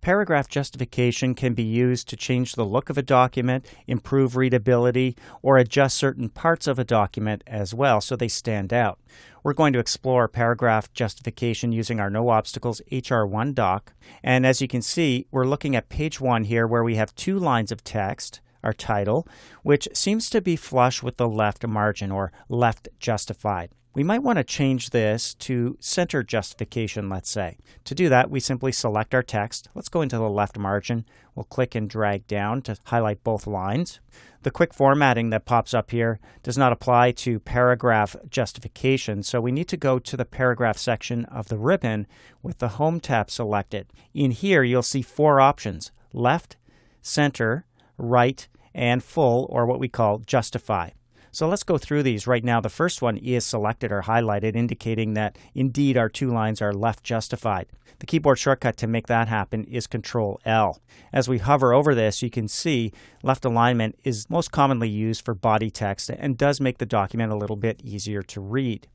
Paragraph justification can be used to change the look of a document, improve readability, or adjust certain parts of a document as well so they stand out. We're going to explore paragraph justification using our No Obstacles HR1 doc. And as you can see, we're looking at page 1 here where we have 2 lines of text, our title, which seems to be flush with the left margin or left justified. We might want to change this to center justification, let's say. To do that, we simply select our text. Let's go into the left margin. We'll click and drag down to highlight both lines. The quick formatting that pops up here does not apply to paragraph justification, so we need to go to the paragraph section of the ribbon with the Home tab selected. In here, you'll see 4 options: left, center, right, and full, or what we call justify. So let's go through these. Right now, the first one is selected or highlighted, indicating that indeed our 2 lines are left justified. The keyboard shortcut to make that happen is Control-L. As we hover over this, you can see left alignment is most commonly used for body text and does make the document a little bit easier to read.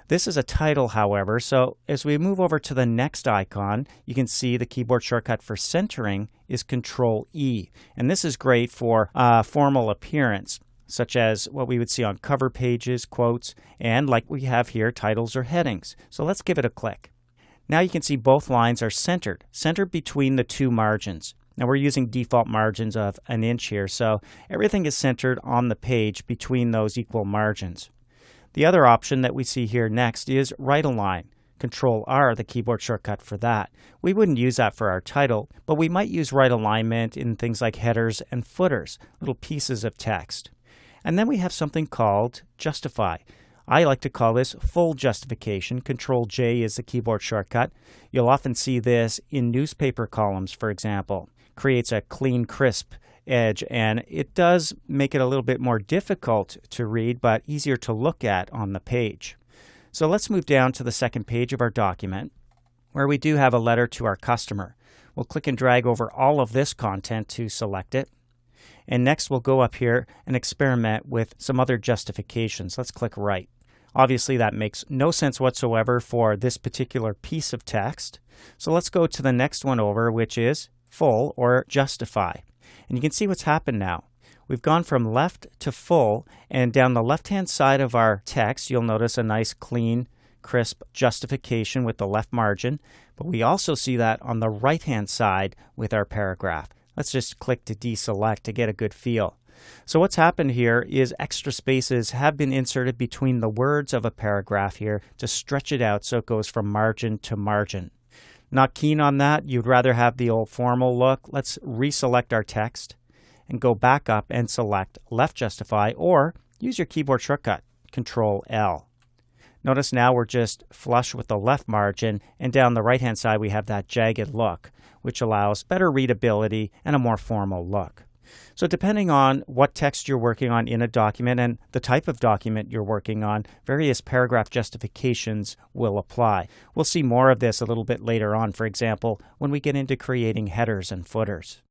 This is a title, however, so as we move over to the next icon, you can see the keyboard shortcut for centering is Control-E. And this is great for formal appearance, such as what we would see on cover pages, quotes, and like we have here, titles or headings. So let's give it a click. Now you can see both lines are centered between the 2 margins. Now we're using default margins of 1 inch here, so everything is centered on the page between those equal margins. The other option that we see here next is right align. Control-R, the keyboard shortcut for that. We wouldn't use that for our title, but we might use right alignment in things like headers and footers, little pieces of text. And then we have something called justify. I like to call this full justification. Control-J is the keyboard shortcut. You'll often see this in newspaper columns, for example. Creates a clean, crisp edge, and it does make it a little bit more difficult to read, but easier to look at on the page. So let's move down to the second page of our document, where we do have a letter to our customer. We'll click and drag over all of this content to select it. And next we'll go up here and experiment with some other justifications. Let's click right. Obviously that makes no sense whatsoever for this particular piece of text. So let's go to the next one over, which is full or justify. And you can see what's happened now. We've gone from left to full, and down the left-hand side of our text, you'll notice a nice, clean, crisp justification with the left margin. But we also see that on the right-hand side with our paragraph. Let's just click to deselect to get a good feel. So what's happened here is extra spaces have been inserted between the words of a paragraph here to stretch it out so it goes from margin to margin. Not keen on that. You'd rather have the old formal look. Let's reselect our text and go back up and select left justify, or use your keyboard shortcut, Control-L. Notice now we're just flush with the left margin, and down the right-hand side we have that jagged look, which allows better readability and a more formal look. So depending on what text you're working on in a document and the type of document you're working on, various paragraph justifications will apply. We'll see more of this a little bit later on, for example, when we get into creating headers and footers.